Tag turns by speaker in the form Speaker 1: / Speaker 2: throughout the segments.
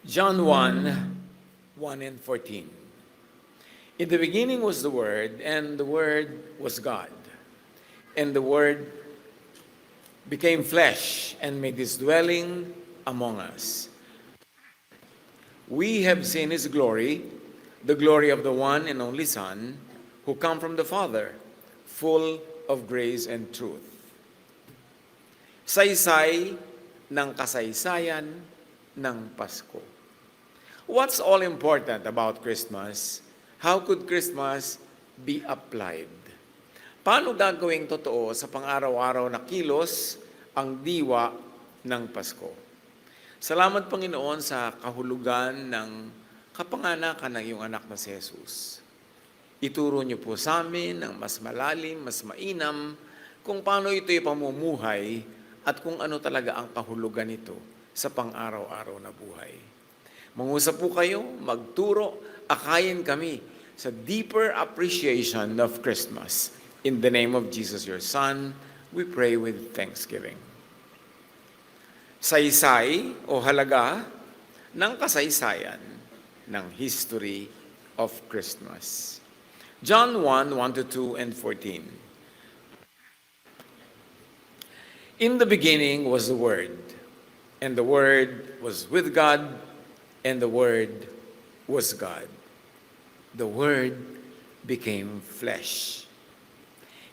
Speaker 1: John 1 and 14. In the beginning was the Word, and the Word was God. And the Word became flesh and made his dwelling among us. We have seen his glory, the glory of the one and only Son, who come from the Father, full of grace and truth. Saysay ng kasaysayan ng Pasko. What's all important about Christmas? How could Christmas be applied? Paano gagawing totoo sa pang-araw-araw na kilos ang diwa ng Pasko? Salamat, Panginoon, sa kahulugan ng kapanganakan ng iyong anak na si Jesus. Ituro niyo po sa amin ng mas malalim, mas mainam, kung paano ito'y pamumuhay at kung ano talaga ang kahulugan nito sa pang-araw-araw na buhay. Mangusap po kayo, magturo, akayin kami sa deeper appreciation of Christmas. In the name of Jesus, your Son, we pray with thanksgiving. Saysay o halaga ng kasaysayan ng history of Christmas. John 1:1-2 and 14. In the beginning was the Word, and the Word was with God, and the Word was God. The Word became flesh.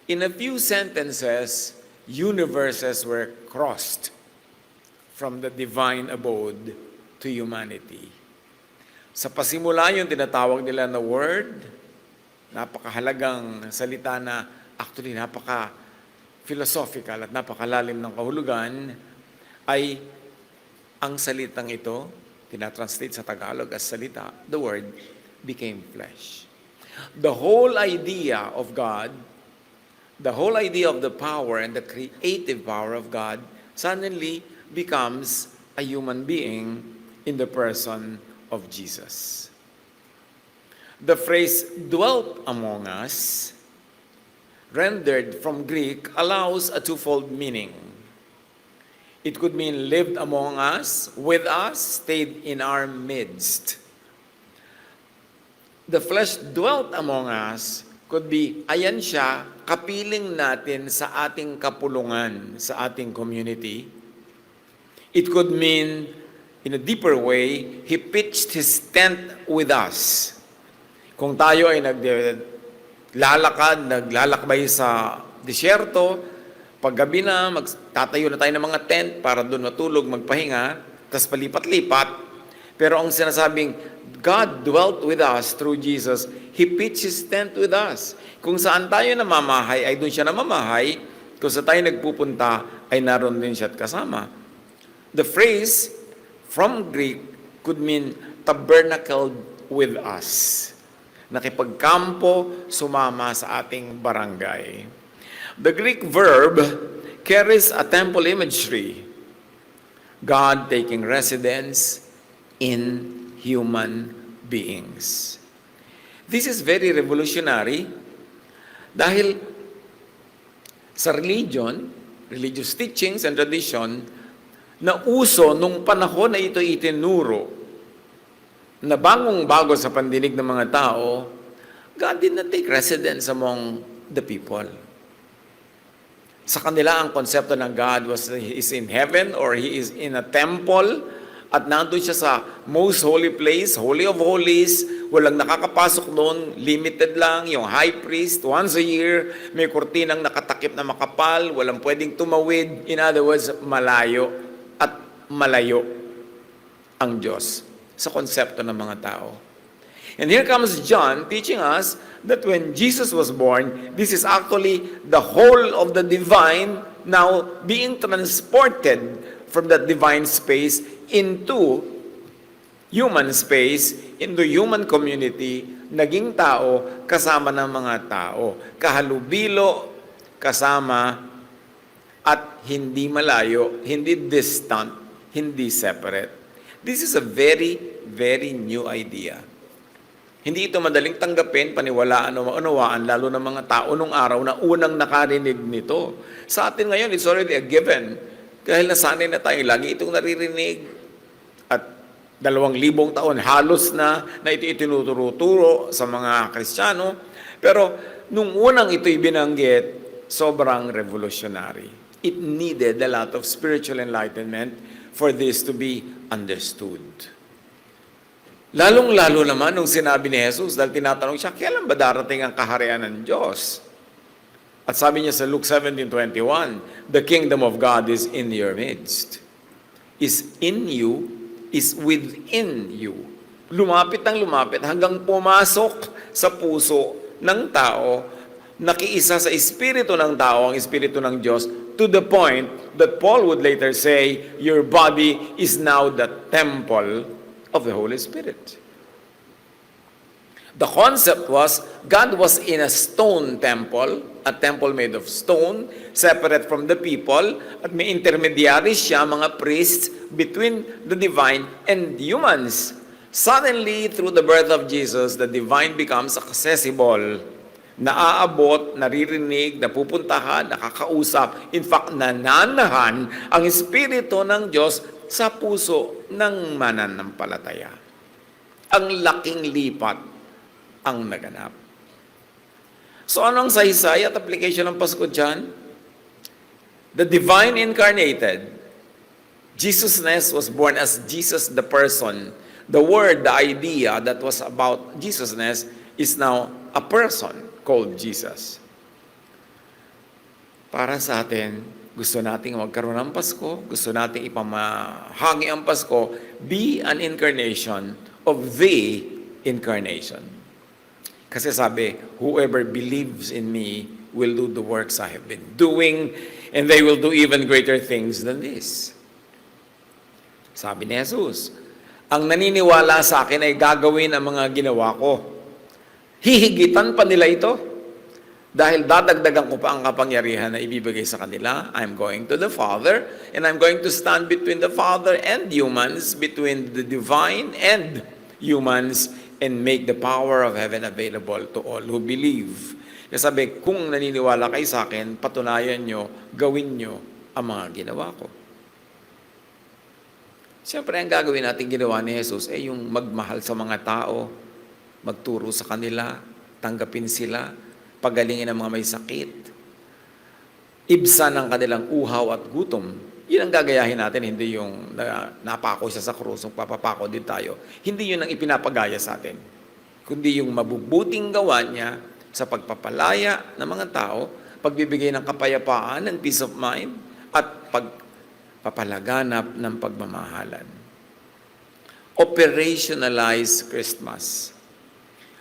Speaker 1: In a few sentences, universes were crossed from the divine abode to humanity. Sa pasimula yung tinatawag nila na Word, napakahalagang salita na actually napaka-philosophical at napakalalim ng kahulugan, ay ang salitang ito, tinatranslate sa Tagalog as salita, the Word became flesh. The whole idea of God, the whole idea of the power and the creative power of God suddenly becomes a human being in the person of Jesus. The phrase dwelt among us, rendered from Greek, allows a twofold meaning. It could mean lived among us, with us, stayed in our midst. The flesh dwelt among us could be, ayan siya, kapiling natin sa ating kapulungan, sa ating community. It could mean, in a deeper way, he pitched his tent with us. Kung tayo ay naglalakbay sa disyerto, paggabi na, magtatayo na tayo ng mga tent para doon matulog, magpahinga, tapos palipat-lipat. Pero ang sinasabing, God dwelt with us through Jesus. He pitched His tent with us. Kung saan tayo namamahay, ay doon siya namamahay. Kung saan tayo nagpupunta, ay naroon din siya at kasama. The phrase from Greek could mean tabernacled with us. Nakipagkampo, sumama sa ating barangay. The Greek verb carries a temple imagery. God taking residence in human beings. This is very revolutionary dahil sa religious teachings and tradition, na uso nung panahon na ito itinuro, na bagong-bago sa pandinig ng mga tao, God did not take residence among the people. Sa kanila, ang konsepto ng God is in heaven or He is in a temple at nandun siya sa most holy place, Holy of Holies, walang nakakapasok doon, limited lang, yung high priest, once a year, may kurtinang nakatakip na makapal, walang pwedeng tumawid, in other words, malayo at malayo ang Diyos sa konsepto ng mga tao. And here comes John teaching us that when Jesus was born, this is actually the whole of the divine now being transported from that divine space into human space, into human community, naging tao, kasama ng mga tao. Kahalubilo, kasama, at hindi malayo, hindi distant, hindi separate. This is a very, very new idea. Hindi ito madaling tanggapin, paniwalaan o maunawaan, lalo ng mga tao nung araw na unang nakarinig nito. Sa atin ngayon, it's already a given. Dahil nasanay na tayo, lagi itong naririnig. At 2,000 taon, halos na ito itinuturo sa mga Kristiyano. Pero nung unang ito'y binanggit, sobrang revolutionary. It needed a lot of spiritual enlightenment for this to be understood. Lalong-lalo naman nung sinabi ni Jesus, dahil tinatanong siya, kailan ba darating ang kaharian ng Diyos? At sabi niya sa Luke 17:21, the kingdom of God is in your midst. Is in you, is within you. Lumapit ng lumapit hanggang pumasok sa puso ng tao, nakiisa sa espiritu ng tao, ang espiritu ng Diyos, to the point that Paul would later say, your body is now the temple of the Holy Spirit. The concept was, God was in a stone temple, a temple made of stone, separate from the people, at may intermediaries siya, mga priests, between the divine and humans. Suddenly, through the birth of Jesus, the divine becomes accessible, naaabot, naririnig, napupuntahan, nakakausap, in fact, nananahan ang Espiritu ng Diyos sa puso ng mananampalataya. Ang laking lipat ang naganap. So anong saysay at application ng Pasko dyan? The divine incarnated, Jesusness was born as Jesus the person. The word, the idea that was about Jesusness is now a person called Jesus. Para sa atin, gusto nating magkaroon ng Pasko, gusto nating ipamahagi ang Pasko, be an incarnation of the incarnation. Kasi sabi, whoever believes in me will do the works I have been doing, and they will do even greater things than this. Sabi ni Jesus, ang naniniwala sa akin ay gagawin ang mga ginawa ko. Hihigitan pa nila ito. Dahil dadagdagan ko pa ang kapangyarihan na ibibigay sa kanila. I'm going to the Father, and I'm going to stand between the Father and humans, between the divine and humans, and make the power of heaven available to all who believe. Kaya sabi, kung naniniwala kayo sa akin, patunayan nyo, gawin nyo ang mga ginawa ko. Siyempre, ang gagawin natin ginawa ni Jesus ay yung magmahal sa mga tao, magturo sa kanila, tanggapin sila, pagalingin ang mga may sakit, ibsan ang kanilang uhaw at gutom. Yun ang gagayahin natin, hindi yung napako siya sa krus, papapako din tayo. Hindi yun ang ipinapagaya sa atin. Kundi yung mabubuting gawa niya sa pagpapalaya ng mga tao, pagbibigay ng kapayapaan, ng peace of mind, at pagpapalaganap ng pagmamahalan. Operationalize Christmas.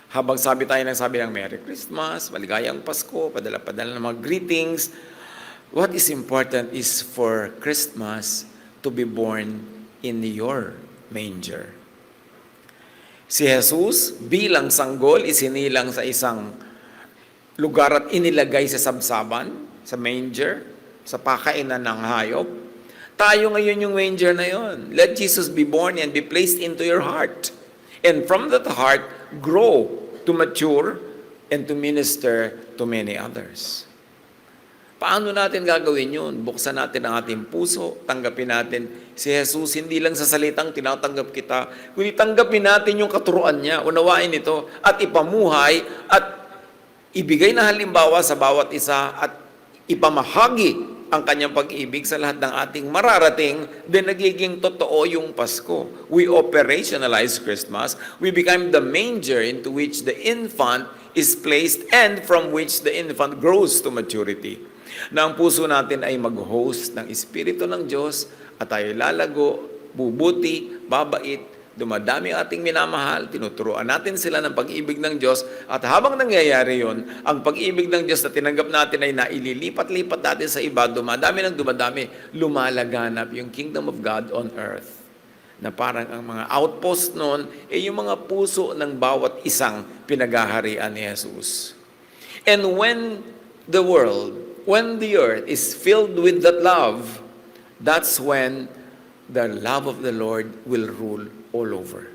Speaker 1: Habang sabi ng Merry Christmas, maligayang Pasko, padala-padala ng mga greetings, what is important is for Christmas to be born in your manger. Si Jesus, bilang sanggol, isinilang sa isang lugar at inilagay sa sabsaban, sa manger, sa pakainan ng hayop. Tayo ngayon yung manger na yon. Let Jesus be born and be placed into your heart. And from that heart, grow to mature and to minister to many others. Paano natin gagawin yun? Buksan natin ang ating puso, tanggapin natin si Jesus, hindi lang sa salitang tinatanggap kita, kundi tanggapin natin yung katuruan niya, unawain ito, at ipamuhay, at ibigay na halimbawa sa bawat isa, at ipamahagi ang kanyang pag-ibig sa lahat ng ating mararating, then nagiging totoo yung Pasko. We operationalize Christmas. We become the manger into which the infant is placed and from which the infant grows to maturity. Na ang puso natin ay mag-host ng Espiritu ng Diyos at tayo lalago, bubuti, babait, dumadami ang ating minamahal, tinuturuan natin sila ng pag-ibig ng Diyos, at habang nangyayari yon, ang pag-ibig ng Diyos na tinanggap natin ay naililipat-lipat natin sa iba, dumadami, lumalaganap yung kingdom of God on earth. Na parang ang mga outpost noon ay yung mga puso ng bawat isang pinaghaharian ni Jesus. And when the earth is filled with that love, that's when the love of the Lord will rule all over.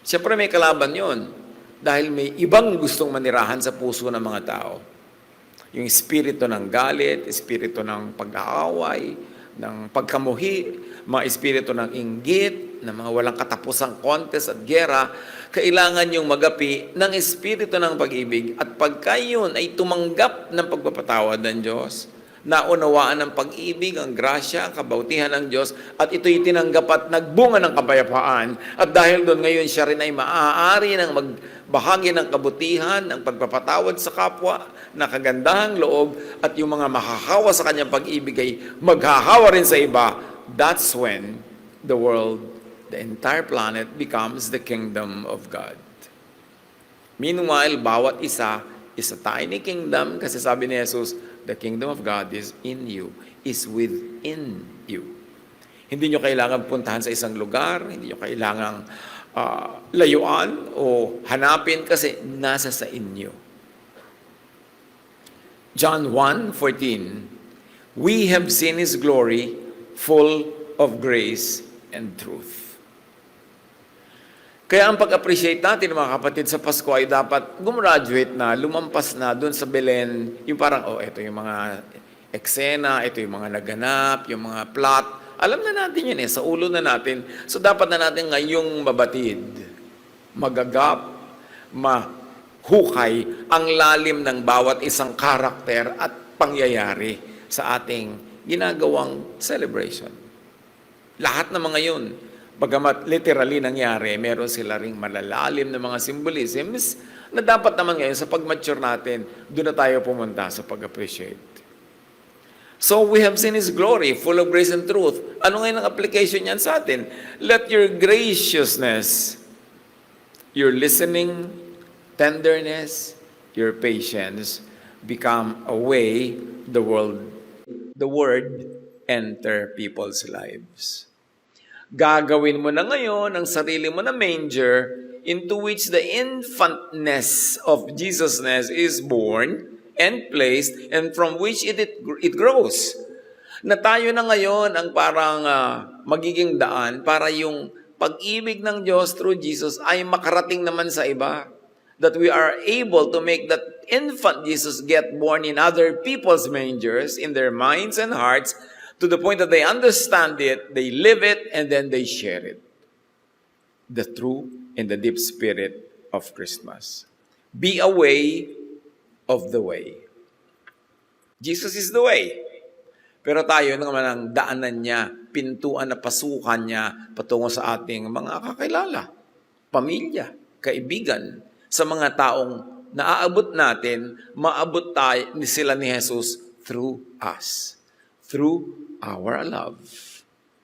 Speaker 1: Siyempre may kalaban yon dahil may ibang gustong manirahan sa puso ng mga tao. Yung espiritu ng galit, espiritu ng pag-aaway, ng pagkamuhi, mga espiritu ng inggit, ng mga walang katapusang contest at gera, kailangan yung magapi ng espiritu ng pag-ibig. At pagka yun ay tumanggap ng pagpapatawad ng Diyos, naunawaan ng pag-ibig, ang grasya, ang kabautihan ng Diyos, at ito'y tinanggap at nagbunga ng kapayapaan. At dahil doon ngayon siya rin ay maaari ng magbahagi ng kabutihan, ng pagpapatawad sa kapwa, na kagandahang loob, at yung mga mahahawa sa kanyang pag-ibig ay maghahawa rin sa iba. That's when the world, the entire planet becomes the kingdom of God. Meanwhile, bawat isa is a tiny kingdom kasi sabi ni Jesus, the kingdom of God is in you, is within you. Hindi nyo kailangan puntahan sa isang lugar, hindi nyo kailangan layuan o hanapin kasi nasa sa inyo. John 1:14, we have seen His glory, full of grace and truth. Kaya ang pag-appreciate natin, mga kapatid, sa Pasko ay dapat gumraduate na, lumampas na doon sa Belen, yung parang, ito yung mga eksena, ito yung mga naganap, yung mga plot. Alam na natin yun sa ulo na natin. So dapat na natin ngayong mabatid, magagap, mahukay ang lalim ng bawat isang karakter at pangyayari sa ating ginagawang celebration. Lahat ng mga yun, bagamat literally nangyari, meron sila ring malalalim na mga symbolisms na dapat naman ngayon sa pag-mature natin, doon na tayo pumunta sa pag-appreciate. So we have seen His glory, full of grace and truth. Ano ngayon ang application niyan sa atin? Let your graciousness, your listening, tenderness, your patience become a way the word enter people's lives. Gagawin mo na ngayon ang sarili mo na manger into which the infantness of Jesusness is born and placed and from which it grows. Na tayo na ngayon ang parang magiging daan para yung pag-ibig ng Diyos through Jesus ay makarating naman sa iba. That we are able to make that infant Jesus get born in other people's mangers, in their minds and hearts, to the point that they understand it, they live it, and then they share it. The true and the deep spirit of Christmas. Be a way of the way. Jesus is the way. Pero tayo naman ang daanan niya, pintuan na pasukan niya patungo sa ating mga kakilala, pamilya, kaibigan, sa mga taong naaabot natin, maabot tayo sila ni Jesus through us. Through our love,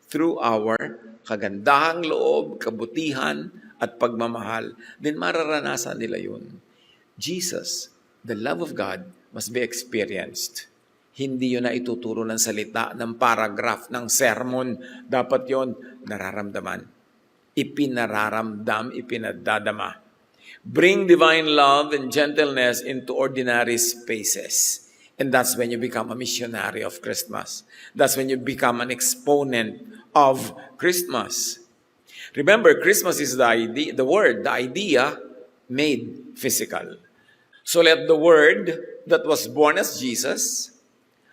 Speaker 1: through our kagandahang loob, kabutihan, at pagmamahal, then mararanasan nila yun. Jesus, the love of God, must be experienced. Hindi yun na ituturo ng salita, ng paragraph, ng sermon. Dapat yun nararamdaman. Ipinararamdam, ipinadadama. Bring divine love and gentleness into ordinary spaces. And that's when you become a missionary of Christmas. That's when you become an exponent of Christmas. Remember, Christmas is the idea made physical. So let the Word that was born as Jesus,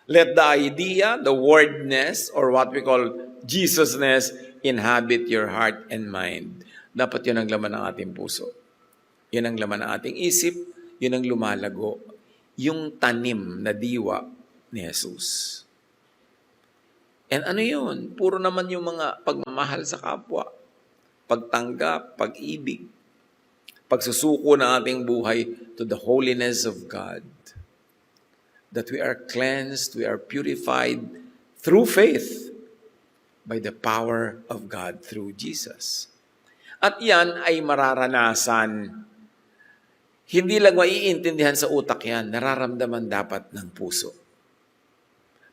Speaker 1: let the idea, the wordness, or what we call Jesusness, inhabit your heart and mind. Dapat yun ang laman ng ating puso. Yun ang laman ng ating isip, yun ang lumalago. Yung tanim na diwa ni Jesus. And ano yun? Puro naman yung mga pagmamahal sa kapwa, pagtanggap, pag-ibig, pagsusuko ng ating buhay to the holiness of God. That we are cleansed, we are purified through faith by the power of God through Jesus. At yan ay mararanasan. Hindi lang maiintindihan sa utak yan, nararamdaman dapat ng puso.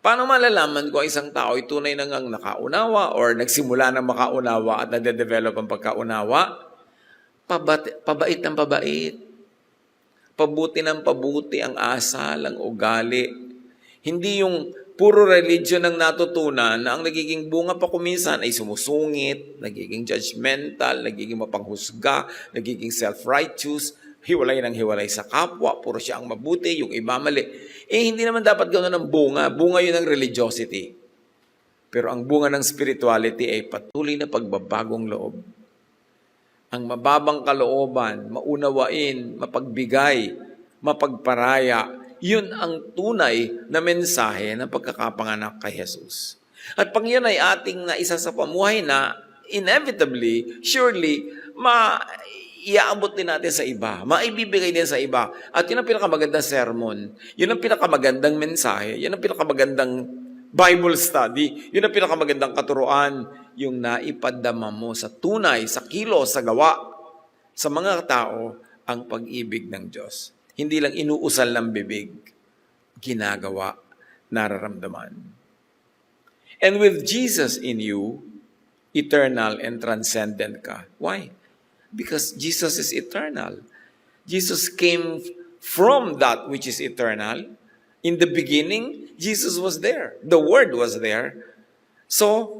Speaker 1: Paano malalaman kung isang tao ay tunay na ngang nakaunawa or nagsimula ng makaunawa at nade-develop ang pagkaunawa? Pabait ng pabait. Pabuti ng pabuti ang asal, ang ugali. Hindi yung puro religion ang natutunan na ang nagiging bunga pa kuminsan ay sumusungit, nagiging judgmental, nagiging mapanghusga, nagiging self-righteous, hiwalay ng hiwalay sa kapwa, puro siya ang mabuti, yung iba mali. Hindi naman dapat gano'n ang bunga. Bunga yun ng religiosity. Pero ang bunga ng spirituality ay patuloy na pagbabagong loob. Ang mababang kalooban, maunawain, mapagbigay, mapagparaya, yun ang tunay na mensahe ng pagkakapanganak kay Jesus. At pag yun ay ating naisa sa pamuhay na, inevitably, surely, iaabot din natin sa iba, maibibigay din sa iba. At yun ang pinakamagandang sermon, yun ang pinakamagandang mensahe, yun ang pinakamagandang Bible study, yun ang pinakamagandang katuruan, yung naipadama mo sa tunay, sa kilos, sa gawa, sa mga tao, ang pag-ibig ng Diyos. Hindi lang inuusal ng bibig, ginagawa, nararamdaman. And with Jesus in you, eternal and transcendent ka. Why? Because Jesus is eternal. Jesus came from that which is eternal. In the beginning, Jesus was there. The Word was there. So,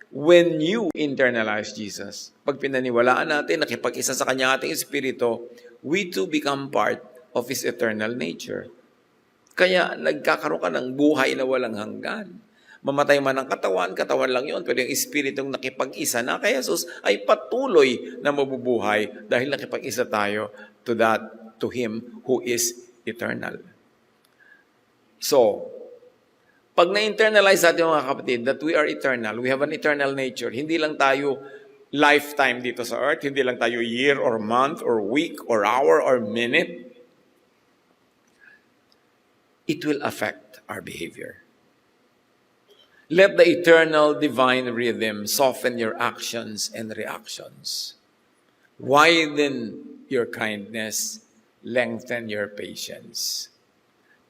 Speaker 1: when you internalize Jesus, pag pinaniwalaan natin, nakipag-isa sa Kanya ating Espiritu, we too become part of His eternal nature. Kaya nagkakaroon ka ng buhay na walang hanggan. Mamatay man ang katawan, katawan lang yun. Pero yung Espiritong nakipag-isa na kay Jesus ay patuloy na mabubuhay dahil nakipag-isa tayo to Him who is eternal. So, pag na-internalize natin mga kapatid that we are eternal, we have an eternal nature, hindi lang tayo lifetime dito sa earth, hindi lang tayo year or month or week or hour or minute, it will affect our behavior. Let the eternal divine rhythm soften your actions and reactions. Widen your kindness, lengthen your patience.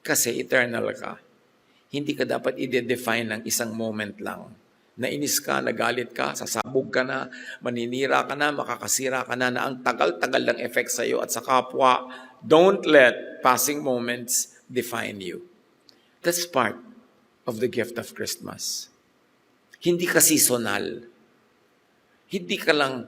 Speaker 1: Kasi eternal ka. Hindi ka dapat i-define ng isang moment lang. Nainis ka, nagalit ka, sasabog ka na, maninira ka na, makakasira ka na ang tagal-tagal ng effect sa iyo at sa kapwa. Don't let passing moments define you. That's part of the gift of Christmas. Hindi ka seasonal. Hindi ka lang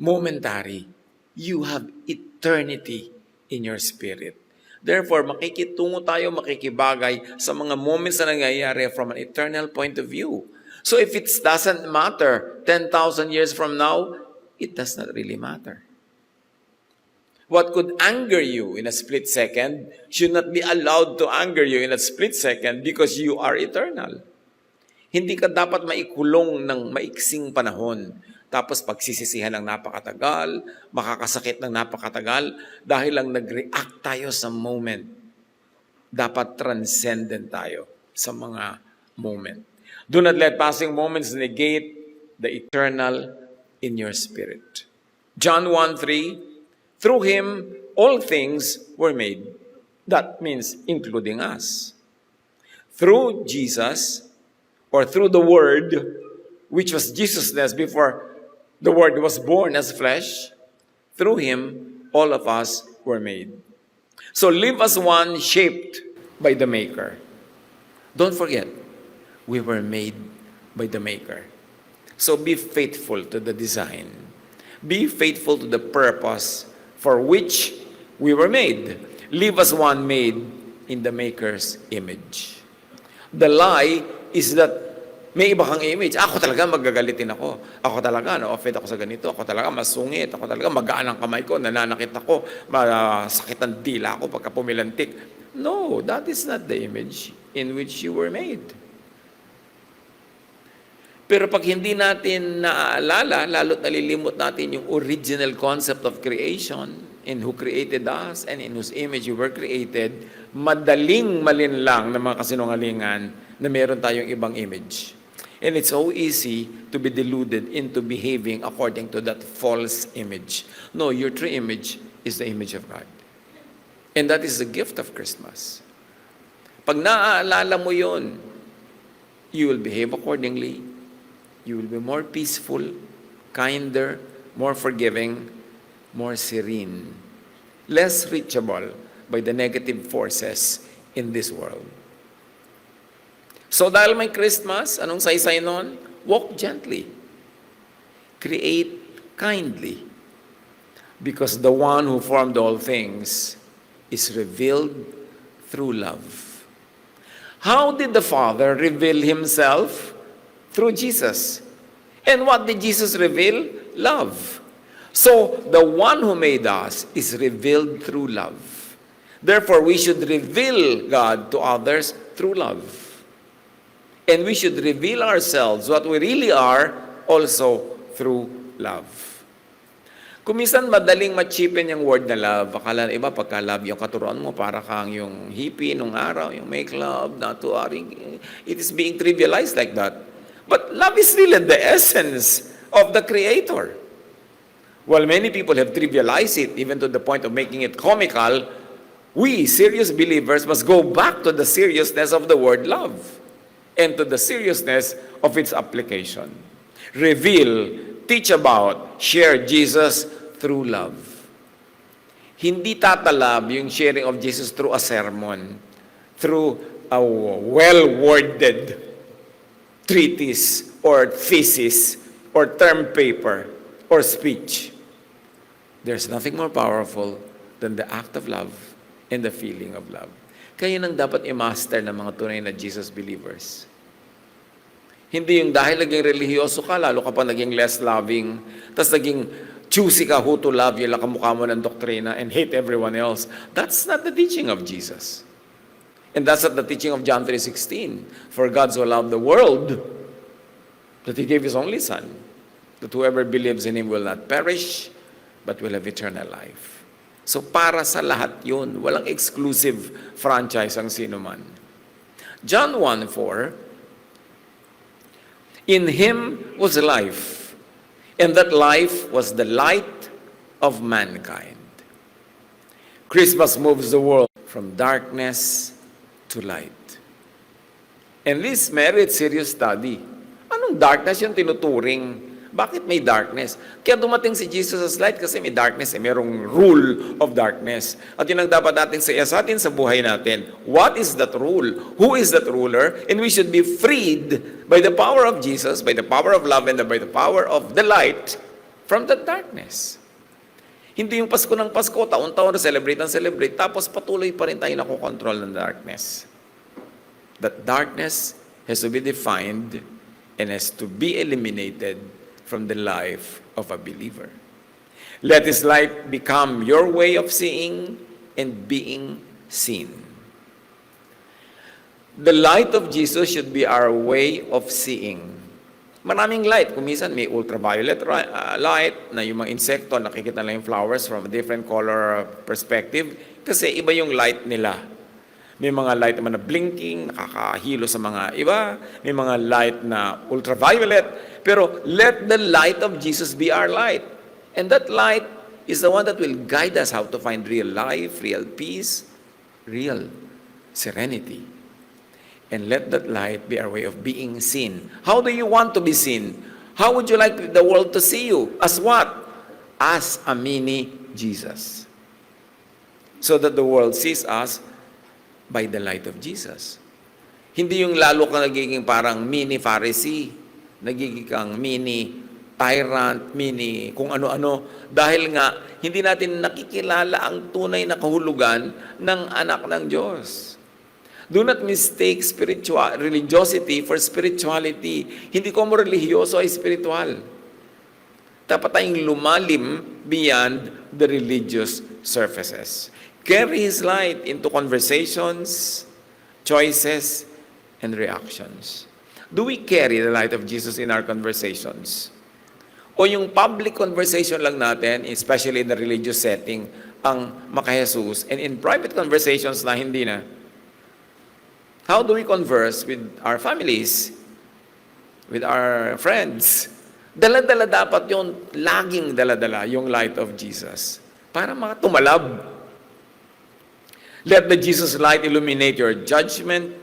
Speaker 1: momentary. You have eternity in your spirit. Therefore, makikitungo tayo, makikibagay sa mga moments na nangyayari from an eternal point of view. So if it doesn't matter 10,000 years from now, it does not really matter. What could anger you in a split second should not be allowed to anger you in a split second because you are eternal. Hindi ka dapat maikulong ng maiksing panahon. Tapos pagsisisihan ng napakatagal, makakasakit ng napakatagal, dahil lang nag-react tayo sa moment. Dapat transcendent tayo sa mga moment. Do not let passing moments negate the eternal in your spirit. John 1:3, through Him, all things were made. That means including us. Through Jesus, or through the Word, which was Jesusness before the Word was born as flesh, through Him, all of us were made. So live as one shaped by the Maker. Don't forget, we were made by the Maker. So be faithful to the design. Be faithful to the purpose for which we were made. Live as one made in the Maker's image. The lie is that may iba kang image. Ako talaga magagalitin ako. Ako talaga na-offend ako sa ganito. Ako talaga masungit. Ako talaga magaan ang kamay ko. Nananakit ako. Masakit ang dila ako pagka pumilantik. No, that is not the image in which you were made. Pero pag hindi natin naaalala, lalo't nalilimot natin yung original concept of creation, in who created us and in whose image you were created, madaling malinlang ng mga kasinungalingan na meron tayong ibang image. And it's so easy to be deluded into behaving according to that false image. No, your true image is the image of God. And that is the gift of Christmas. Pag naaalala mo yun, you will behave accordingly. You will be more peaceful, kinder, more forgiving, more serene, less reachable by the negative forces in this world. So dahil may Christmas, anong saysay nun? Walk gently. Create kindly. Because the one who formed all things is revealed through love. How did the Father reveal Himself? through Jesus. And what did Jesus reveal? Love. So, the one who made us is revealed through love. Therefore, we should reveal God to others through love. And we should reveal ourselves, what we really are, also through love. Kung minsan madaling ma-cheapen yung word na love, akala na iba pagka love yung katuruan mo, para kang yung hippie nung araw, yung make love, not to worry. It is being trivialized like that. But love is really the essence of the Creator. While many people have trivialized it, even to the point of making it comical, we, serious believers, must go back to the seriousness of the word love and to the seriousness of its application. Reveal, teach about, share Jesus through love. Hindi tatalab yung sharing of Jesus through a sermon, through a well-worded treatise or thesis or term paper or speech. There's nothing more powerful than the act of love and the feeling of love. Kaya nang dapat i-master ng mga tunay na Jesus believers. Hindi yung dahil naging relihiyoso ka, lalo ka pa naging less loving, tas naging choosy ka who to love, yung kamukha mo ng doktrina, and hate everyone else. That's not the teaching of Jesus. And that's not the teaching of John 3:16. For God so loved the world that He gave His only Son, that whoever believes in Him will not perish, but will have eternal life. So para sa lahat yun, walang exclusive franchise ang sino man. John 1:4, in Him was life, and that life was the light of mankind. Christmas moves the world from darkness to light. And this merits serious study. Anong darkness yung tinuturing? Bakit may darkness? Kaya dumating si Jesus as light kasi may darkness, merong rule of darkness. At yun ang dapat natin sa atin sa buhay natin. What is that rule? Who is that ruler? And we should be freed by the power of Jesus, by the power of love, and by the power of the light from the darkness. Hindi yung Pasko ng Pasko, taon-taon na celebrate, tapos patuloy pa rin tayo nakokontrol ng darkness. That darkness has to be defined and has to be eliminated from the life of a believer. Let His light become your way of seeing and being seen. The light of Jesus should be our way of seeing. Maraming light. Kung minsan may ultraviolet light na yung mga insekto, nakikita lang yung flowers from a different color perspective kasi iba yung light nila. May mga light naman na blinking, nakakahilo sa mga iba. May mga light na ultraviolet. Pero let the light of Jesus be our light. And that light is the one that will guide us how to find real life, real peace, real serenity. And let that light be our way of being seen. How do you want to be seen? How would you like the world to see you? As what? As a mini Jesus. So that the world sees us by the light of Jesus. Hindi yung lalo ka nagiging parang mini Pharisee, nagiging kang mini tyrant, mini kung ano-ano, dahil nga hindi natin nakikilala ang tunay na kahulugan ng anak ng Diyos. Do not mistake religiosity for spirituality. Hindi ko mo religyoso ay spiritual. Dapat tayong lumalim beyond the religious surfaces. Carry His light into conversations, choices, and reactions. Do we carry the light of Jesus in our conversations? O yung public conversation lang natin, especially in the religious setting, ang maka-Jesus, and in private conversations na hindi na? How do we converse with our families, with our friends? Dala-dala dapat yung laging dala-dala yung light of Jesus para tumalab. Let the Jesus light illuminate your judgment,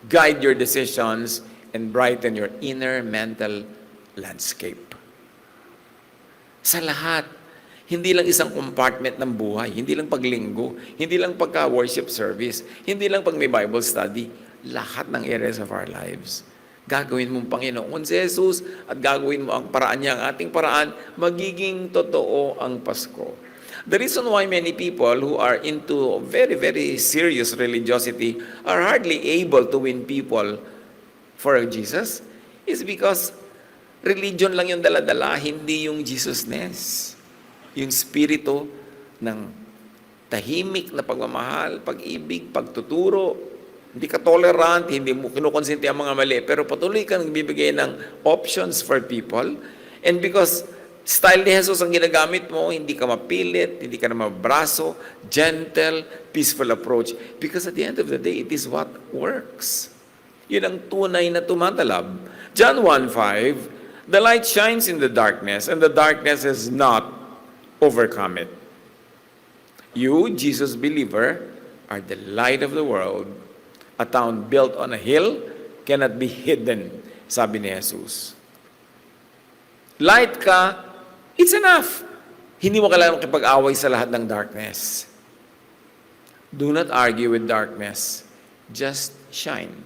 Speaker 1: guide your decisions, and brighten your inner mental landscape. Sa lahat, hindi lang isang compartment ng buhay, hindi lang paglinggo, hindi lang pagka-worship service, hindi lang pag may Bible study, lahat ng areas of our lives. Gagawin mong Panginoon si Jesus at gagawin mo ang paraan niya, ang ating paraan, magiging totoo ang Pasko. The reason why many people who are into very, very serious religiosity are hardly able to win people for Jesus is because religion lang yung dala-dala, hindi yung Jesusness. Yung spirito ng tahimik na pagmamahal, pag-ibig, pagtuturo. Hindi ka tolerant, hindi mo kinukonsente ang mga mali, pero patuloy kang nagbibigay ng options for people. And because style ni Jesus ang ginagamit mo, hindi ka mapilit, hindi ka na mabraso, gentle, peaceful approach. Because at the end of the day, it is what works. Yun ang tunay na tumatalab. John 1:5, the light shines in the darkness, and the darkness has not overcome it. You, Jesus believer, are the light of the world. A town built on a hill cannot be hidden, sabi ni Jesus. Light ka, it's enough. Hindi mo kailangan makipag-away sa lahat ng darkness. Do not argue with darkness. Just shine.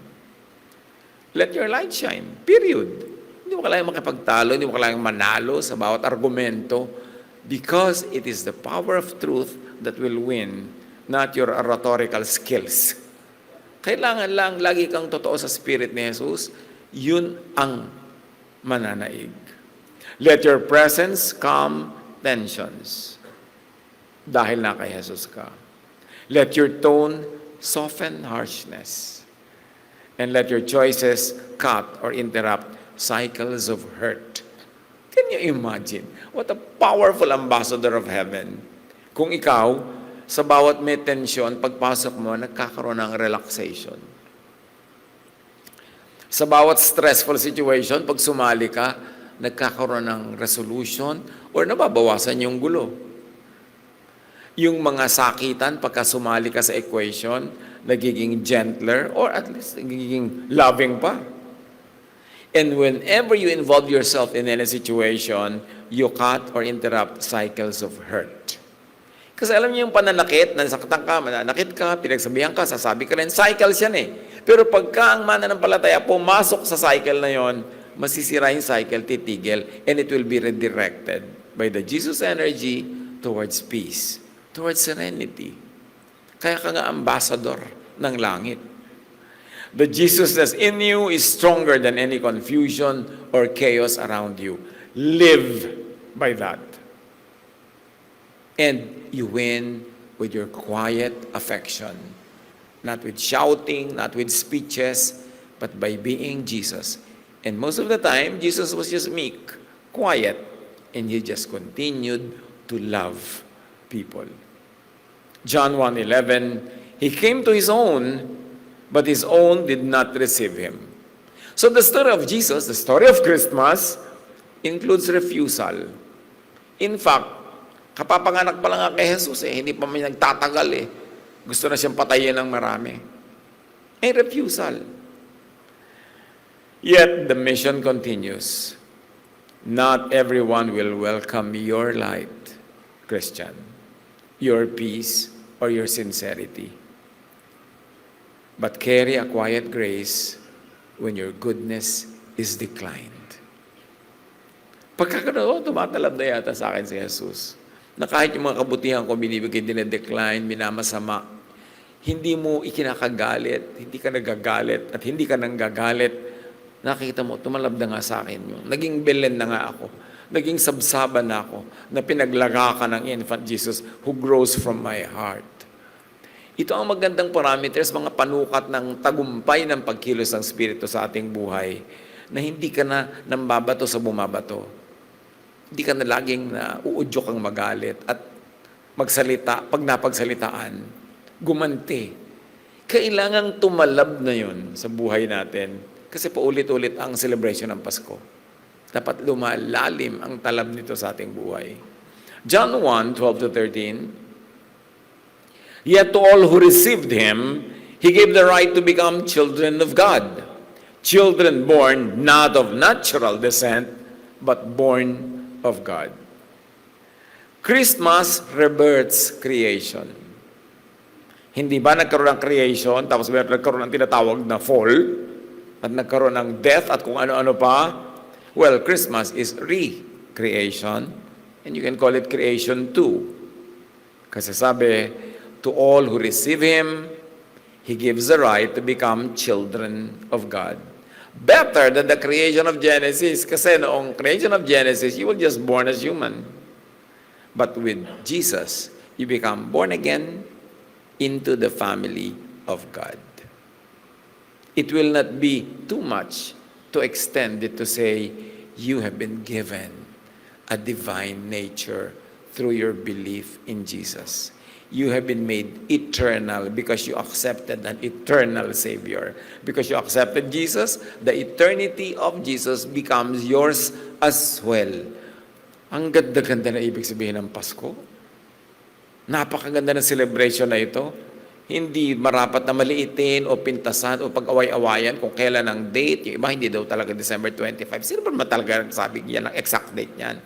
Speaker 1: Let your light shine. Period. Hindi mo kailangan makipagtalo, hindi mo kailangan manalo sa bawat argumento because it is the power of truth that will win, not your oratorical skills. Kailangan lang lagi kang totoo sa Spirit ni Jesus, yun ang mananaig. Let your presence calm tensions. Dahil na kay Jesus ka. Let your tone soften harshness. And let your choices cut or interrupt cycles of hurt. Can you imagine? What a powerful ambassador of heaven. Kung ikaw, sa bawat may tensyon, pagpasok mo, nagkakaroon ng relaxation. Sa bawat stressful situation, pag sumali ka, nagkakaroon ng resolution or nababawasan yung gulo. Yung mga sakitan, pagka sumali ka sa equation, nagiging gentler or at least nagiging loving pa. And whenever you involve yourself in any situation, you cut or interrupt cycles of hurt. Kasi alam niyo yung pananakit, nasaktan ka, mananakit ka, pinagsabihan ka, sasabi ka rin, cycles yan eh. Pero pagka ang mananampalataya pumasok sa cycle na yon, masisira yung cycle, titigil, and it will be redirected by the Jesus energy towards peace, towards serenity. Kaya ka nga ambassador ng langit. The Jesus that's in you is stronger than any confusion or chaos around you. Live by that. And you win with your quiet affection. Not with shouting, not with speeches, but by being Jesus. And most of the time, Jesus was just meek, quiet, and he just continued to love people. John 1:11, he came to his own, but his own did not receive him. So the story of Jesus, the story of Christmas, includes refusal. In fact, kapapanganak pa lang nga kay Jesus hindi pa may nagtatagal Gusto na siyang patayin ng marami. Refusal. Yet the mission continues. Not everyone will welcome your light, Christian, your peace, or your sincerity. But carry a quiet grace when your goodness is declined. Pagkakanoon, tumatalab na yata sa akin si Jesus. Na kahit yung mga kabutihan ko binibigay, dinedecline, minamasama, hindi mo ikinakagalit, hindi ka nagagalit, at hindi ka nanggagalit, nakita mo, tumalab na nga sa akin yung naging Belen na nga ako, naging sabsaban na ako, na pinaglaga ka ng infant Jesus who grows from my heart. Ito ang magandang parameters, mga panukat ng tagumpay ng pagkilos ng Espiritu sa ating buhay, na hindi ka na nambabato sa bumabato. Hindi ka na laging uudyok ang magalit at magsalita, pag napagsalitaan, gumanti. Kailangang tumalab na yun sa buhay natin kasi paulit-ulit ang celebration ng Pasko. Dapat lumalalim ang talab nito sa ating buhay. John 1:12-13, yet to all who received him, he gave the right to become children of God. Children born not of natural descent, but born of God. Christmas rebirths creation. Hindi ba nagkaroon ng creation, tapos nagkaroon ng tinatawag na fall, at nagkaroon ng death, at kung ano-ano pa? Well, Christmas is re-creation, and you can call it creation too. Kasi sabi, to all who receive him, he gives the right to become children of God. Better than the creation of Genesis. Kasi noong creation of Genesis, you were just born as human. But with Jesus, you become born again into the family of God. It will not be too much to extend it to say, you have been given a divine nature through your belief in Jesus. You have been made eternal because you accepted an eternal Savior. Because you accepted Jesus, the eternity of Jesus becomes yours as well. Ang ganda-ganda na ibig sabihin ng Pasko. Napakaganda ng celebration na ito. Hindi marapat na maliitin o pintasan o pag-away-awayan kung kailan ang date. Yung iba hindi daw talaga December 25. Sino ba talaga sabi yan ang exact date niyan?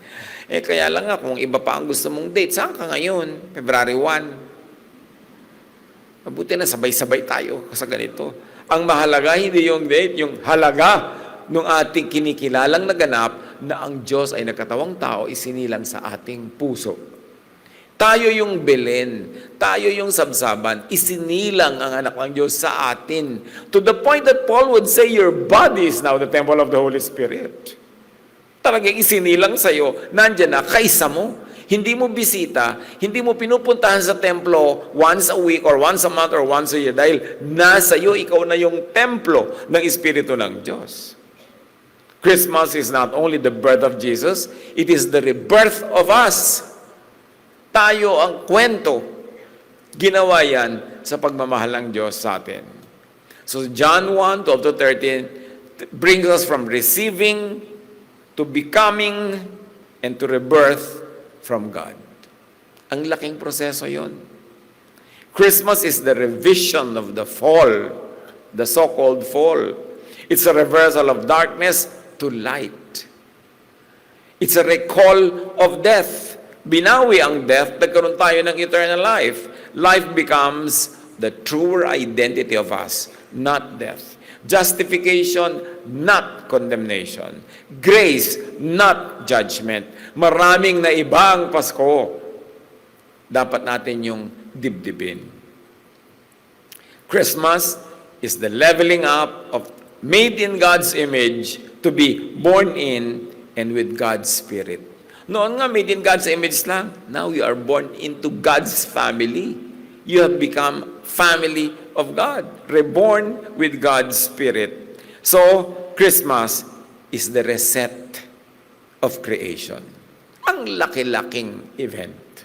Speaker 1: Kaya lang nga, kung iba pa ang gusto mong date, saan ka ngayon? February 1. Mabuti na sabay-sabay tayo sa ganito. Ang mahalaga, hindi yung date, yung halaga ng ating kinikilalang naganap na ang Diyos ay nagkatawang tao, isinilang sa ating puso. Tayo yung Belen, tayo yung sabsaban, isinilang ang anak ng Diyos sa atin. To the point that Paul would say, your body is now the temple of the Holy Spirit. Talagang isinilang sa'yo, nandyan na, kaisa mo. Hindi mo bisita, hindi mo pinupuntahan sa templo once a week or once a month or once a year dahil nasa iyo, ikaw na yung templo ng Espiritu ng Diyos. Christmas is not only the birth of Jesus, it is the rebirth of us. Tayo ang kwento. Ginawa yan sa pagmamahal ng Diyos sa atin. So John 1:12-13 brings us from receiving to becoming and to rebirth from God. Ang laking proseso yon. Christmas is the revision of the fall, the so-called fall. It's a reversal of darkness to light. It's a recall of death. Binawi ang death, nagkaroon tayo ng eternal life. Life becomes the truer identity of us, not death. Justification, not condemnation. Grace, not judgment. Maraming na ibang Pasko. Dapat natin yung dibdibin. Christmas is the leveling up of made in God's image to be born in and with God's Spirit. Noon nga, made in God's image lang. Now you are born into God's family. You have become family of God. Reborn with God's Spirit. So, Christmas is the reset of creation. Ang laki-laking event.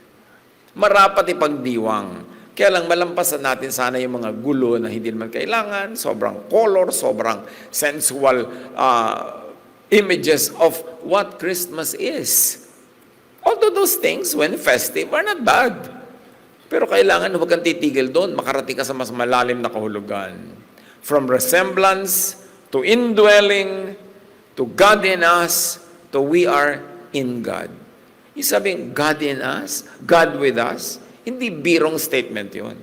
Speaker 1: Marapat ipagdiwang. Kaya lang malampasan natin sana yung mga gulo na hindi naman kailangan. Sobrang color, sobrang sensual images of what Christmas is. Although those things, when festive, are not bad. Pero kailangan huwag kang titigil doon, makarating ka sa mas malalim na kahulugan. From resemblance to indwelling to God in us to we are in God. Yung sabing God in us, God with us, hindi birong statement yun.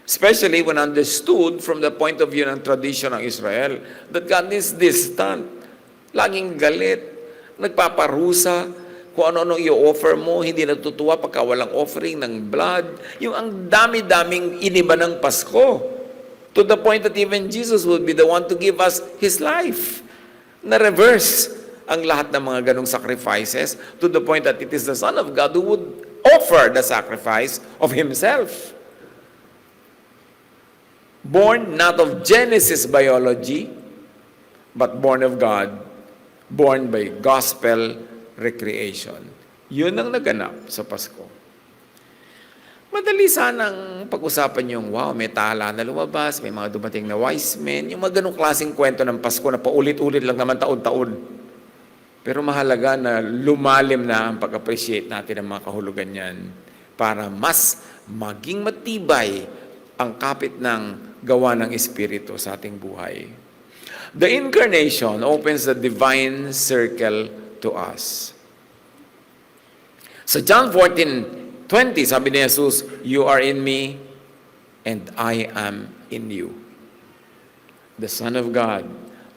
Speaker 1: Especially when understood from the point of view ng tradition ng Israel that God is distant, laging galit, nagpaparusa, kung ano-ano i-offer mo, hindi natutuwa pagka walang offering ng blood. Yung ang dami-daming iniba ng Pasko. To the point that even Jesus would be the one to give us His life. Na-reverse ang lahat ng mga ganong sacrifices to the point that it is the Son of God who would offer the sacrifice of Himself. Born not of Genesis biology, but born of God, born by gospel recreation. Yun ang naganap sa Pasko. Madali sanang pag-usapan yung, wow, may tala na lumabas, may mga dumating na wise men, yung mga ganong klaseng kwento ng Pasko na paulit-ulit lang naman taon-taon. Pero mahalaga na lumalim na ang pag-appreciate natin ng mga kahulugan yan para mas maging matibay ang kapit ng gawa ng Espiritu sa ating buhay. The Incarnation opens the divine circle to us. Sa John 14:20, sabi ni Jesus, you are in me and I am in you. The Son of God,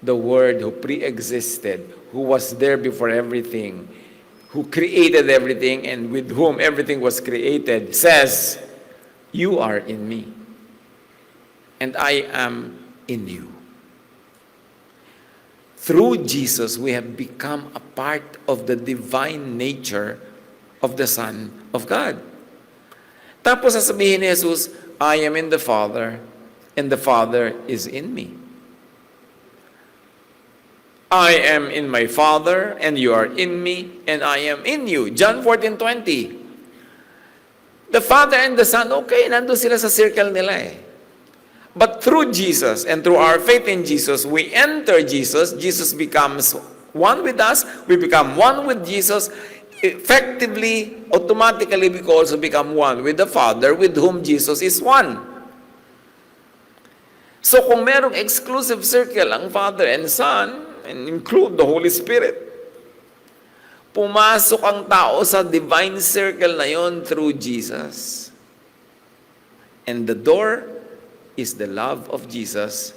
Speaker 1: the Word who pre-existed, who was there before everything, who created everything and with whom everything was created, says, you are in me and I am in you. Through Jesus, we have become a part of the divine nature of the Son of God. Tapos sasabihin ni Jesus, I am in the Father, and the Father is in me. I am in my Father, and you are in me, and I am in you. John 14:20. The Father and the Son, okay, nandun sila sa circle nila eh. But through Jesus and through our faith in Jesus, we enter Jesus. Jesus becomes one with us. We become one with Jesus. Effectively, automatically, we also become one with the Father, with whom Jesus is one. So kung merong exclusive circle ang Father and Son, and include the Holy Spirit, pumasok ang tao sa divine circle na yon through Jesus. And the door is the love of Jesus,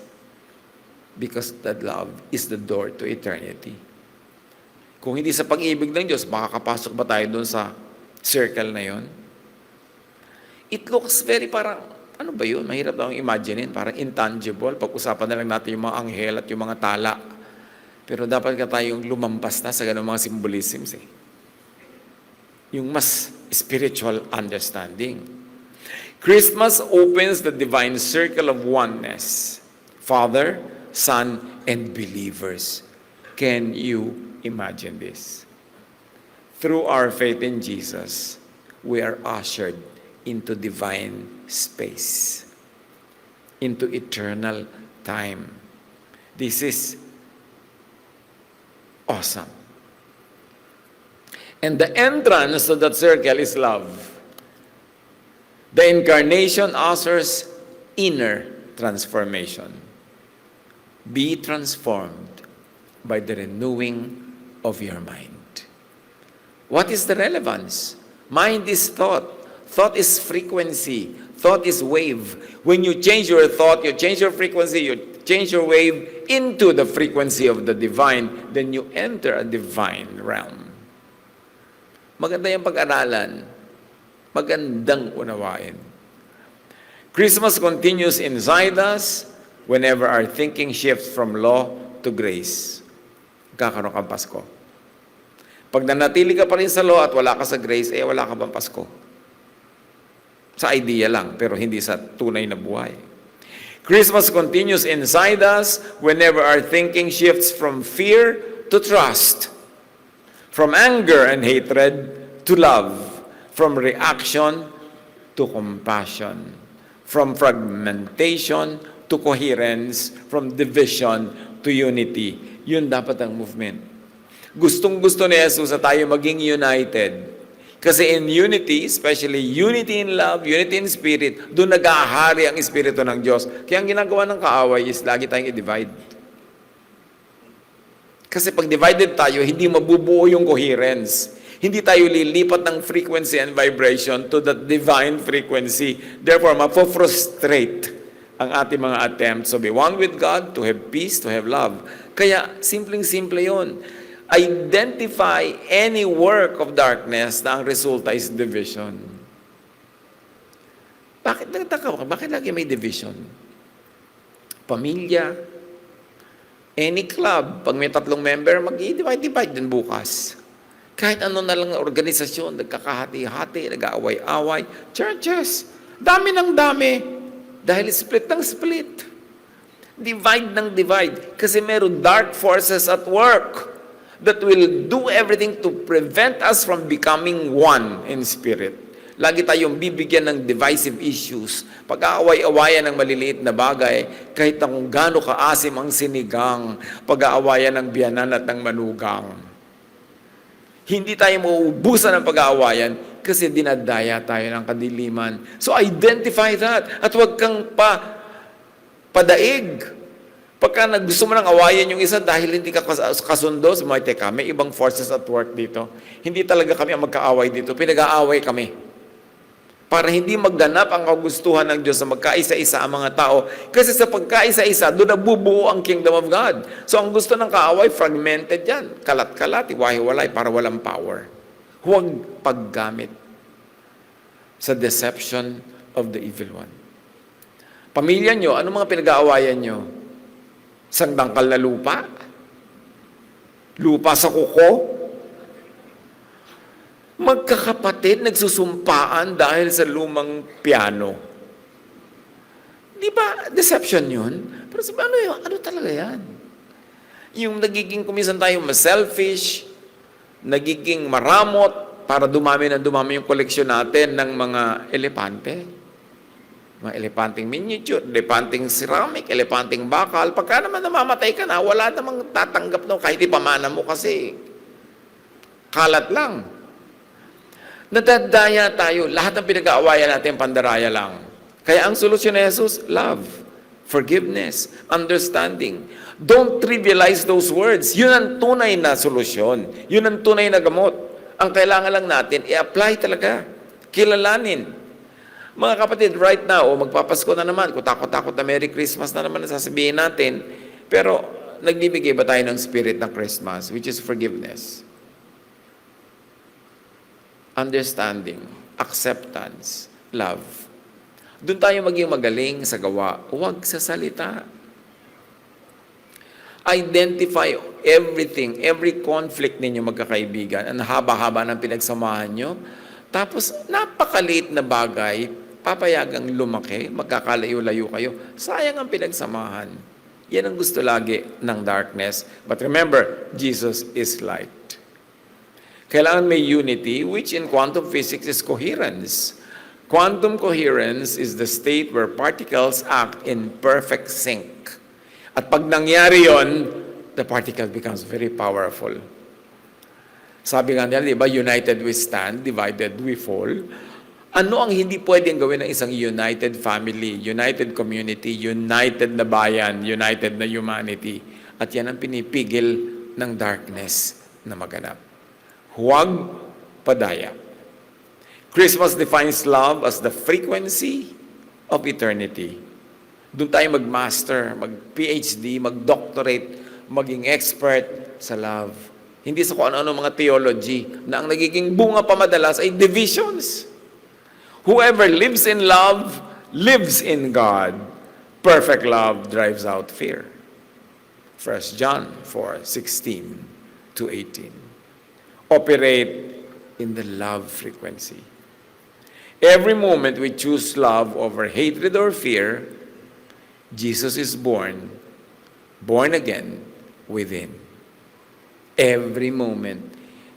Speaker 1: because that love is the door to eternity. Kung hindi sa pag-ibig ng Diyos, makakapasok ba tayo doon sa circle na yon? It looks very parang, ano ba yun? Mahirap daw imaginein, parang intangible. Pag-usapan na lang natin yung mga anghel at yung mga tala. Pero dapat ka tayong lumampas na sa ganung mga symbolisms eh. Yung mas spiritual understanding. Christmas opens the divine circle of oneness. Father, Son, and believers. Can you imagine this? Through our faith in Jesus, we are ushered into divine space, into eternal time. This is awesome. And the entrance to that circle is love. The incarnation ushers inner transformation. Be transformed by the renewing of your mind. What is the relevance? Mind is thought. Thought is frequency. Thought is wave. When you change your thought, you change your frequency, you change your wave into the frequency of the divine, then you enter a divine realm. Maganda yung pag-aralan. Magandang unawain. Christmas continues inside us whenever our thinking shifts from law to grace. Kakaroon kang Pasko. Pag nanatili ka pa rin sa law at wala ka sa grace, wala ka bang Pasko? Sa idea lang, pero hindi sa tunay na buhay. Christmas continues inside us whenever our thinking shifts from fear to trust, from anger and hatred to love, from reaction to compassion, from fragmentation to coherence, from division to unity. Yun dapat ang movement. Gustong-gusto ni Jesus na tayo maging united. Kasi in unity, especially unity in love, unity in spirit, doon nag-ahari ang Espiritu ng Diyos. Kaya ang ginagawa ng kaaway is lagi tayong i-divide. Kasi pag divided tayo, hindi mabubuo yung coherence. Hindi tayo lilipat ng frequency and vibration to that divine frequency. Therefore, mapofrustrate ang ating mga attempts to be one with God, to have peace, to have love. Kaya, simpleng-simple yun. Identify any work of darkness na ang resulta is division. Bakit lagi may division? Pamilya, any club, pag may 3 member, mag-divide din bukas. Kahit ano na lang na organisasyon, nagkakahati-hati, nag-aaway-away, churches, dami ng dami, dahil split ng split. Divide ng divide, kasi meron dark forces at work that will do everything to prevent us from becoming one in spirit. Lagi tayong bibigyan ng divisive issues. Pag-aaway-awayan ng maliliit na bagay, kahit na kung gaano kaasim ang sinigang, pag-aawayan ng biyanan at ng manugang. Hindi tayo mauubusan ng pag-aawayan kasi dinadaya tayo ng kadiliman. So identify that at huwag kang padaig. Pagka gusto mo nang awayan yung isa dahil hindi ka kasundo, teka, may ibang forces at work dito. Hindi talaga kami ang magkaaway dito. Pinag-aaway kami. Para hindi magganap ang kagustuhan ng Diyos na magkaisa-isa ang mga tao. Kasi sa pagkaisa-isa, doon nabubuo ang kingdom of God. So ang gusto ng kaaway, fragmented yan. Kalat-kalat, iwahiwalay para walang power. Huwag paggamit sa deception of the evil one. Pamilya nyo, ano mga pinag-aawayan nyo? Isang dangkal na lupa? Lupa sa kuko. Magkakapatid nagsusumpaan dahil sa lumang piano. Di ba, deception yun? Pero sabi, ano yun? Ano talaga yan? Yung nagiging kumisan tayo mas selfish, nagiging maramot para dumami na dumami yung koleksyon natin ng mga elepante. Mga elepanting miniature, elepanting ceramic, elepanting bakal. Pagka naman namamatay ka na, wala namang tatanggap no, kahit ipamana mo kasi kalat lang. Nadadaya tayo. Lahat ng pinag-aawayan natin, pandaraya lang. Kaya ang solusyon ni Jesus, love, forgiveness, understanding. Don't trivialize those words. Yun ang tunay na solusyon. Yun ang tunay na gamot. Ang kailangan lang natin, i-apply talaga. Kilalanin. Mga kapatid, right now, magpapasko na naman, kung takot-takot na Merry Christmas na naman na sasabihin natin, pero nagbibigay ba tayo ng spirit ng Christmas, which is forgiveness? Understanding, acceptance, love. Doon tayo maging magaling sa gawa, huwag sa salita. Identify everything, every conflict ninyo magkakaibigan, ang haba-haba ng pinagsamahan nyo, tapos napakaliit na bagay, papayagang lumaki, magkakalayo-layo kayo, sayang ang pinagsamahan. Yan ang gusto lagi ng darkness. But remember, Jesus is light. Kailangan may unity, which in quantum physics is coherence. Quantum coherence is the state where particles act in perfect sync. At pag nangyari yon, the particle becomes very powerful. Sabi nga nila, di ba, united we stand, divided we fall. Ano ang hindi pwedeng gawin ng isang united family, united community, united na bayan, united na humanity? At yan ang pinipigil ng darkness na maganap. Huwag padaya. Christmas defines love as the frequency of eternity. Doon tayo mag-master, mag-PhD, mag-doctorate, maging expert sa love. Hindi sa kung ano-ano mga theology na ang nagiging bunga pa madalas ay divisions. Whoever lives in love, lives in God. Perfect love drives out fear. 1 John 4:16 to 18. Operate in the love frequency. Every moment we choose love over hatred or fear, Jesus is born again within. Every moment,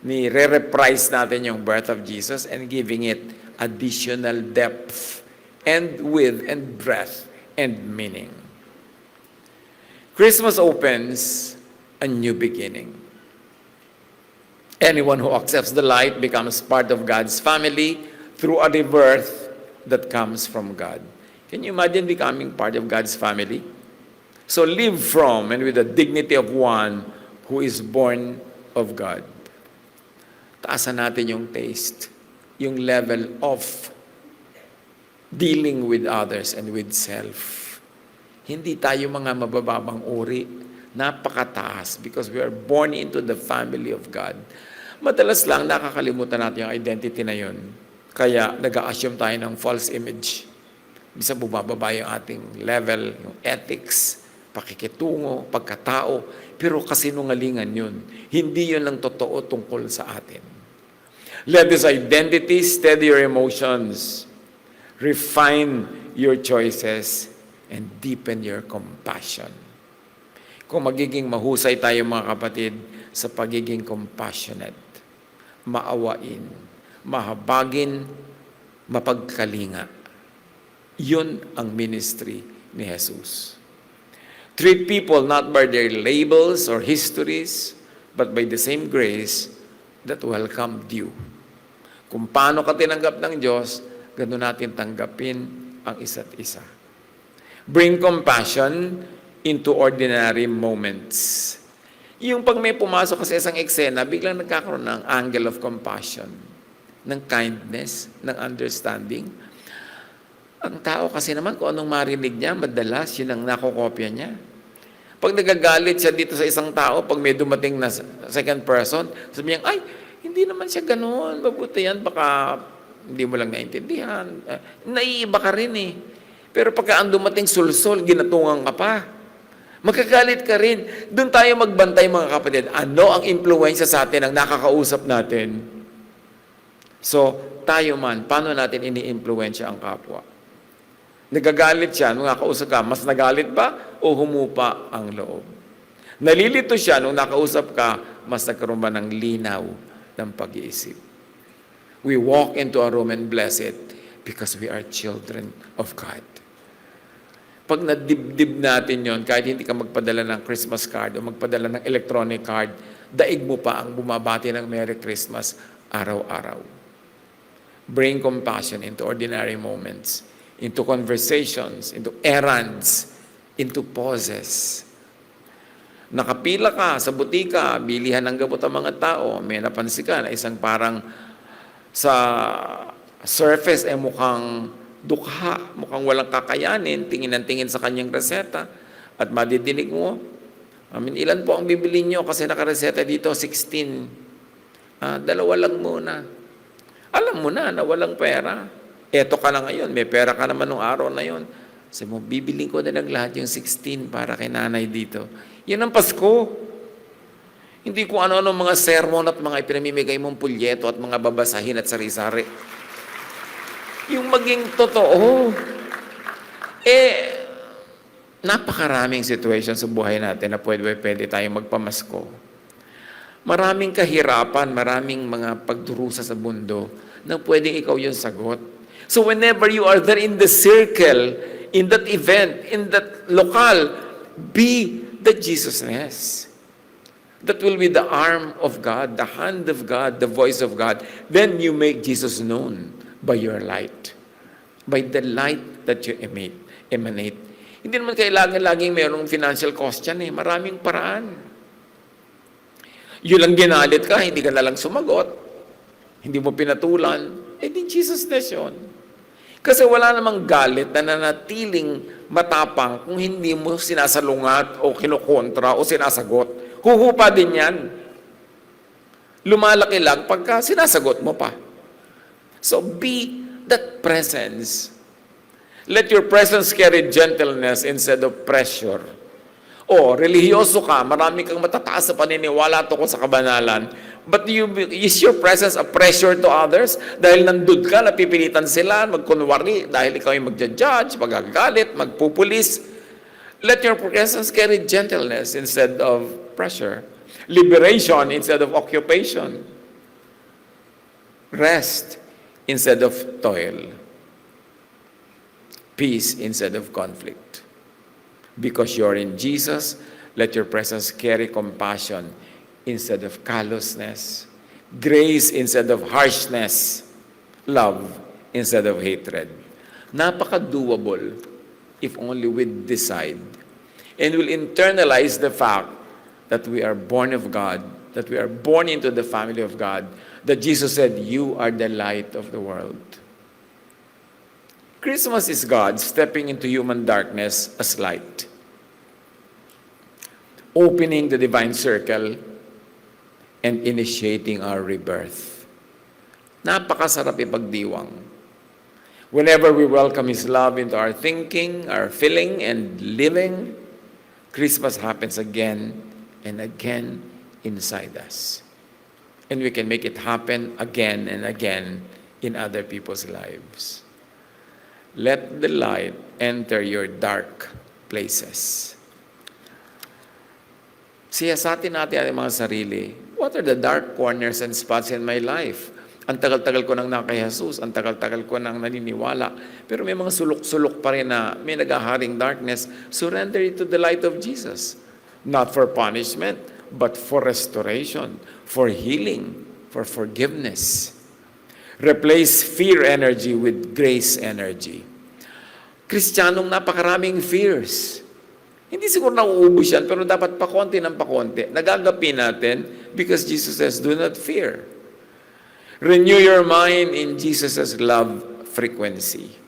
Speaker 1: ni-reprise natin yung birth of Jesus and giving it additional depth and width and breadth and meaning. Christmas opens a new beginning. Anyone who accepts the light becomes part of God's family through a rebirth that comes from God. Can you imagine becoming part of God's family? So live from and with the dignity of one who is born of God. Taasan natin yung taste, yung level of dealing with others and with self. Hindi tayo mga mabababang uri, napakataas because we are born into the family of God. Madalas lang nakakalimutan natin yung identity na yun. Kaya nag-a-assume tayo ng false image. Bisa bumababa yung ating level, yung ethics, pakikitungo, pagkatao. Pero kasinungalingan yun. Hindi yun lang totoo tungkol sa atin. Let this identity steady your emotions, refine your choices, and deepen your compassion. Kung magiging mahusay tayo mga kapatid sa pagiging compassionate, maawain, mahabagin, mapagkalinga. Yun ang ministry ni Jesus. Treat people not by their labels or histories, but by the same grace that welcomed you. Kung paano ka tinanggap ng Diyos, ganoon natin tanggapin ang isa't isa. Bring compassion into ordinary moments. Yung pag may pumasok kasi isang eksena, biglang nagkakaroon ng angle of compassion, ng kindness, ng understanding. Ang tao kasi naman, kung anong marinig niya, madalas yun ang nakokopya niya. Pag nagagalit siya dito sa isang tao, pag may dumating na second person, sabi niya, ay, hindi naman siya ganoon, mabuti yan, baka hindi mo lang naintindihan. Naiiba ka rin eh. Pero pagka ang dumating sulsol, ginatungan ka pa. Magkagalit ka rin. Doon tayo magbantay mga kapatid. Ano ang impluensya sa atin ang nakakausap natin? So, tayo man, paano natin ini-impluensya ang kapwa? Nagagalit siya, nung nakausap ka, mas nagalit ba o humupa ang loob? Nalilito siya, nung nakausap ka, mas nagkaroon ba ng linaw ng pag-iisip? We walk into a room and bless it because we are children of God. Pag nadibdib natin yon, kahit hindi ka magpadala ng Christmas card o magpadala ng electronic card, daig mo pa ang bumabati ng Merry Christmas araw-araw. Bring compassion into ordinary moments, into conversations, into errands, into pauses. Nakapila ka sa butika, bilihan ng gamot ang mga tao, may napansin ka na isang parang sa surface ay mukhang dukha, mukhang walang kakayanin, tingin ng tingin sa kanyang reseta, at madidinig mo, ilan po ang bibili nyo kasi nakareseta dito, 16. Dalawa lang muna. Alam mo na walang pera. Eto ka na ngayon, may pera ka naman nung araw na yon. Sabi mo, bibiling ko na lang lahat yung 16 para kay nanay dito. Yan ang Pasko. Hindi ko ano-ano mga sermon at mga ipinamimigay mong pulyeto at mga babasahin at sari-sari. Yung maging totoo. Napakaraming situation sa buhay natin na pwede tayong magpamasko. Maraming kahirapan, maraming mga pagdurusa sa mundo na pwedeng ikaw yung sagot. So whenever you are there in the circle, in that event, in that lokal, be the Jesusness. That will be the arm of God, the hand of God, the voice of God. Then you make Jesus known by your light. By the light that you emanate. Hindi naman kailangan laging mayroong financial cost yan. Maraming paraan. Yun lang ginalit ka, hindi ka nalang sumagot. Hindi mo pinatulan. Di Jesusness yun. Kasi wala namang galit na nanatiling matapang kung hindi mo sinasalungat o kinukontra o sinasagot. Huhupa din yan. Lumalaki lang pagka sinasagot mo pa. So be that presence. Let your presence carry gentleness instead of pressure. O, relihiyoso ka, marami kang matataas sa paniniwala tungkol sa kabanalan, but is your presence a pressure to others? Dahil nandun ka, napipilitan sila, magkunwari, dahil ikaw yung magja-judge, magagalit, magpupulis. Let your presence carry gentleness instead of pressure. Liberation instead of occupation. Rest instead of toil. Peace instead of conflict. Because you're in Jesus, let your presence carry compassion instead of callousness, grace instead of harshness, love instead of hatred. Napaka-doable if only we decide and will internalize the fact that we are born of God, that we are born into the family of God, that Jesus said, you are the light of the world. Christmas is God stepping into human darkness as light, opening the divine circle and initiating our rebirth. Napakasarap ipagdiwang. Whenever we welcome His love into our thinking, our feeling, and living, Christmas happens again and again inside us. And we can make it happen again and again in other people's lives. Let the light enter your dark places. Siyasatin natin ang mga sarili. What are the dark corners and spots in my life? Ang tagal-tagal ko nang nakay Jesus, ang tagal-tagal ko nang naniniwala. Pero may mga sulok-sulok pa rin na may nagaharing darkness. Surrender it to the light of Jesus. Not for punishment, but for restoration, for healing, for forgiveness. Replace fear energy with grace energy. Kristiyanong napakaraming fears. Hindi siguro nauubos yan, pero dapat pakonti ng pakonti. Nagagapi natin because Jesus says, do not fear. Renew your mind in Jesus' love frequency.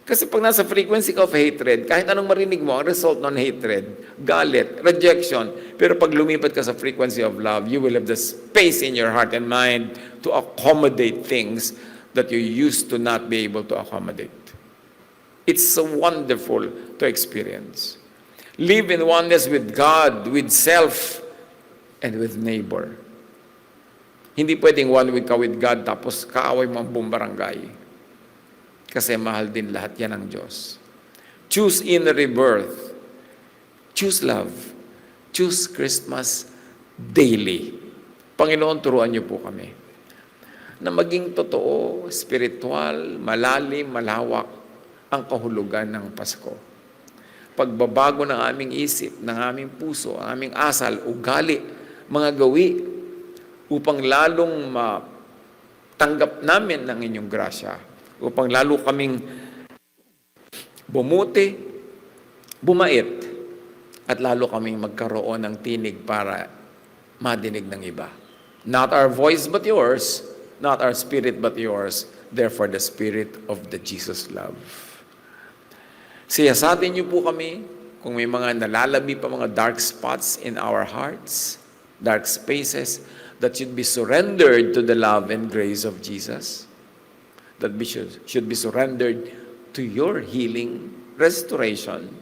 Speaker 1: Kasi pag nasa frequency of hatred, kahit anong marinig mo, ang result ng hatred, galit, rejection. Pero pag lumipat ka sa frequency of love, you will have the space in your heart and mind to accommodate things that you used to not be able to accommodate. It's so wonderful to experience. Live in oneness with God, with self, and with neighbor. Hindi pwedeng one week ka with God tapos kaaway mo ang buong barangay. Kasi mahal din lahat yan ng Diyos. Choose inner rebirth. Choose love. Choose Christmas daily. Panginoon, turuan niyo po kami na maging totoo, spiritual, malalim, malawak ang kahulugan ng Pasko. Pagbabago ng aming isip, ng aming puso, ang aming asal, ugali, mga gawi, upang lalong matanggap namin ng inyong grasya, upang lalo kaming bumuti, bumait, at lalo kaming magkaroon ng tinig para madinig ng iba. Not our voice but yours, not our spirit but yours, therefore the spirit of the Jesus love. Siyasatin niyo po kami kung may mga nalalabi pa mga dark spots in our hearts, dark spaces, that should be surrendered to the love and grace of Jesus, that we should be surrendered to your healing, restoration,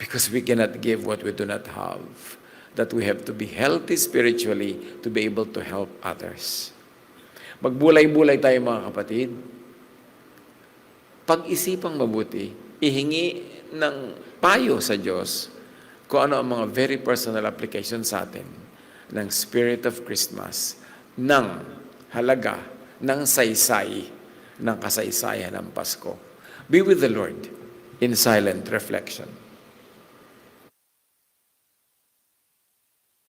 Speaker 1: because we cannot give what we do not have, that we have to be healthy spiritually to be able to help others. Magbulay-bulay tayo mga kapatid. Pag-isipang mabuti, ihingi ng payo sa Diyos kung ano ang mga very personal application sa atin ng Spirit of Christmas, ng halaga, ng saysay, ng kasaysayan ng Pasko. Be with the Lord in silent reflection.